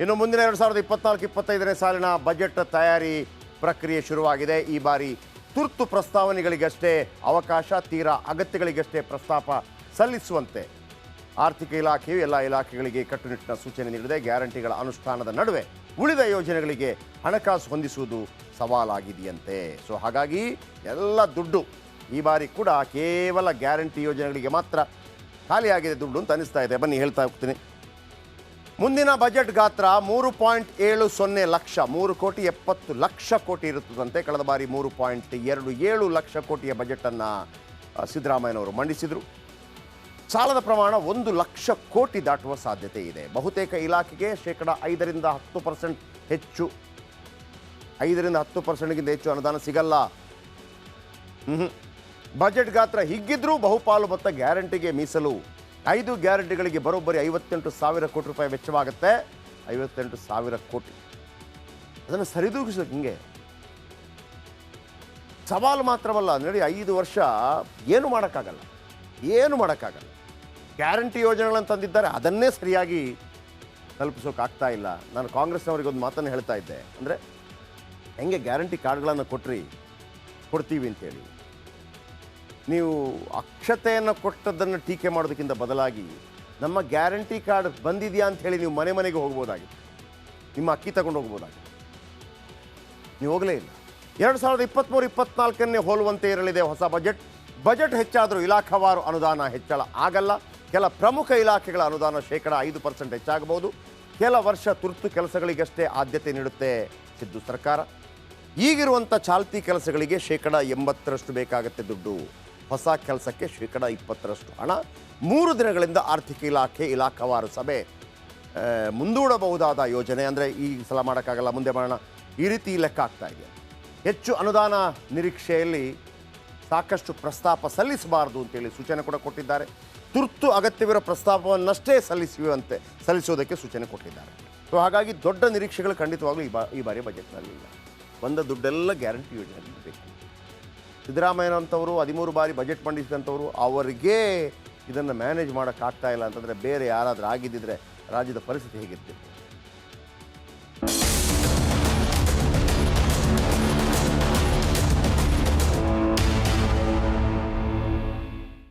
ಇನ್ನು ಮುಂದಿನ 2024-25ನೇ ಸಾಲಿನ ಬಜೆಟ್ ತಯಾರಿ ಪ್ರಕ್ರಿಯೆ ಶುರುವಾಗಿದೆ. ಈ ಬಾರಿ ತುರ್ತು ಪ್ರಸ್ತಾವನೆಗಳಿಗಷ್ಟೇ ಅವಕಾಶ, ತೀರಾ ಅಗತ್ಯಗಳಿಗಷ್ಟೇ ಪ್ರಸ್ತಾಪ ಸಲ್ಲಿಸುವಂತೆ ಆರ್ಥಿಕ ಇಲಾಖೆಯು ಎಲ್ಲ ಇಲಾಖೆಗಳಿಗೆ ಕಟ್ಟುನಿಟ್ಟಿನ ಸೂಚನೆ ನೀಡಿದೆ. ಗ್ಯಾರಂಟಿಗಳ ಅನುಷ್ಠಾನದ ನಡುವೆ ಉಳಿದ ಯೋಜನೆಗಳಿಗೆ ಹಣಕಾಸು ಹೊಂದಿಸುವುದು ಸವಾಲಾಗಿದೆಯಂತೆ. ಸೊ ಹಾಗಾಗಿ ಎಲ್ಲ ದುಡ್ಡು ಈ ಬಾರಿ ಕೂಡ ಕೇವಲ ಗ್ಯಾರಂಟಿ ಯೋಜನೆಗಳಿಗೆ ಮಾತ್ರ ಖಾಲಿಯಾಗಿದೆ ದುಡ್ಡು ಅಂತ ಅನಿಸ್ತಾ ಇದೆ. ಬನ್ನಿ ಹೇಳ್ತಾ ಹೋಗ್ತೀನಿ. ಮುಂದಿನ ಬಜೆಟ್ ಗಾತ್ರ 3.70 ಲಕ್ಷ, 3,70,00,000 ಕೋಟಿ ಇರುತ್ತದಂತೆ. ಕಳೆದ ಬಾರಿ 3.27 ಲಕ್ಷ ಕೋಟಿಯ ಬಜೆಟನ್ನು ಸಿದ್ದರಾಮಯ್ಯನವರು ಮಂಡಿಸಿದರು. ಸಾಲದ ಪ್ರಮಾಣ 1 ಲಕ್ಷ ಕೋಟಿ ದಾಟುವ ಸಾಧ್ಯತೆ ಇದೆ. ಬಹುತೇಕ ಇಲಾಖೆಗೆ 5% ಹೆಚ್ಚು, 5% ಹೆಚ್ಚು ಅನುದಾನ ಸಿಗಲ್ಲ. ಬಜೆಟ್ ಗಾತ್ರ ಹಿಗ್ಗಿದ್ರೂ ಬಹುಪಾಲು ಮೊತ್ತ ಗ್ಯಾರಂಟಿಗೆ ಮೀಸಲು. 5 ಗ್ಯಾರಂಟಿಗಳಿಗೆ ಬರೋಬ್ಬರಿ 58,000 ಕೋಟಿ ರೂಪಾಯಿ ವೆಚ್ಚವಾಗುತ್ತೆ. 58,000 ಕೋಟಿ ಅದನ್ನು ಸರಿದೂಗಿಸೋಕೆ ಹಿಂಗೆ ಸವಾಲು ಮಾತ್ರವಲ್ಲ ನೋಡಿ. 5 ವರ್ಷ ಏನು ಮಾಡೋಕ್ಕಾಗಲ್ಲ. ಗ್ಯಾರಂಟಿ ಯೋಜನೆಗಳನ್ನು ತಂದಿದ್ದಾರೆ, ಅದನ್ನೇ ಸರಿಯಾಗಿ ತಲುಪಿಸೋಕ್ಕಾಗ್ತಾ ಇಲ್ಲ. ನಾನು ಕಾಂಗ್ರೆಸ್ನವರಿಗೆ ಒಂದು ಮಾತನ್ನು ಹೇಳ್ತಾ ಇದ್ದೆ, ಅಂದರೆ ಹೆಂಗೆ ಗ್ಯಾರಂಟಿ ಕಾರ್ಡ್ಗಳನ್ನು ಕೊಡ್ತೀವಿ ಅಂತೇಳಿ ನೀವು ಅಕ್ಷತೆಯನ್ನು ಕೊಟ್ಟದ್ದನ್ನು ಟೀಕೆ ಮಾಡೋದಕ್ಕಿಂತ ಬದಲಾಗಿ ನಮ್ಮ ಗ್ಯಾರಂಟಿ ಕಾರ್ಡ್ ಬಂದಿದೆಯಾ ಅಂತ ಹೇಳಿ ನೀವು ಮನೆಗೆ ಹೋಗ್ಬೋದಾಗಿತ್ತು, ನಿಮ್ಮ ಅಕ್ಕಿ ತಗೊಂಡು ಹೋಗ್ಬೋದಾಗಿತ್ತು. ನೀವು ಹೋಗಲೇ ಇಲ್ಲ. 2023-24 ಹೋಲುವಂತೆ ಇರಲಿದೆ ಹೊಸ ಬಜೆಟ್ ಹೆಚ್ಚಾದರೂ ಇಲಾಖಾವಾರು ಅನುದಾನ ಹೆಚ್ಚಳ ಆಗಲ್ಲ. ಕೆಲ ಪ್ರಮುಖ ಇಲಾಖೆಗಳ ಅನುದಾನ 5% ಹೆಚ್ಚಾಗಬಹುದು. ಕೆಲ ವರ್ಷ ತುರ್ತು ಕೆಲಸಗಳಿಗಷ್ಟೇ ಆದ್ಯತೆ ನೀಡುತ್ತೆ ಸಿದ್ದು ಸರ್ಕಾರ. ಈಗಿರುವಂಥ ಚಾಲ್ತಿ ಕೆಲಸಗಳಿಗೆ 80% ಬೇಕಾಗುತ್ತೆ ದುಡ್ಡು. ಹೊಸ ಕೆಲಸಕ್ಕೆ 20% ಹಣ. 3 ದಿನಗಳಿಂದ ಆರ್ಥಿಕ ಇಲಾಖಾವಾರು ಸಭೆ ಮುಂದೂಡಬಹುದಾದ ಯೋಜನೆ, ಅಂದರೆ ಈ ಸಲ ಮಾಡೋಕ್ಕಾಗಲ್ಲ, ಮುಂದೆ ಮಾಡೋಣ, ಈ ರೀತಿ ಲೆಕ್ಕ ಆಗ್ತಾ ಇದೆ. ಹೆಚ್ಚು ಅನುದಾನ ನಿರೀಕ್ಷೆಯಲ್ಲಿ ಸಾಕಷ್ಟು ಪ್ರಸ್ತಾಪ ಸಲ್ಲಿಸಬಾರದು ಅಂತೇಳಿ ಸೂಚನೆ ಕೂಡ ಕೊಟ್ಟಿದ್ದಾರೆ. ತುರ್ತು ಅಗತ್ಯವಿರೋ ಪ್ರಸ್ತಾಪವನ್ನಷ್ಟೇ ಸಲ್ಲಿಸೋದಕ್ಕೆ ಸೂಚನೆ ಕೊಟ್ಟಿದ್ದಾರೆ. ಸೊ ಹಾಗಾಗಿ ದೊಡ್ಡ ನಿರೀಕ್ಷೆಗಳು ಖಂಡಿತವಾಗಲೂ ಈ ಬಾರಿ ಬಜೆಟ್ನಲ್ಲಿ ಇಲ್ಲ. ಬಂದ ದುಡ್ಡೆಲ್ಲ ಗ್ಯಾರಂಟಿ ಯೋಜನೆಗೆ ಬೇಕು. ಸಿದ್ದರಾಮಯ್ಯನಂಥವರು 13 ಬಾರಿ ಬಜೆಟ್ ಮಂಡಿಸಿದಂಥವರು, ಅವರಿಗೆ ಇದನ್ನು ಮ್ಯಾನೇಜ್ ಮಾಡೋಕ್ಕಾಗ್ತಾ ಇಲ್ಲ ಅಂತಂದರೆ ಬೇರೆ ಯಾರಾದರೂ ಆಗಿದ್ದಿದ್ರೆ ರಾಜ್ಯದ ಪರಿಸ್ಥಿತಿ ಹೇಗಿರ್ತಿತ್ತು?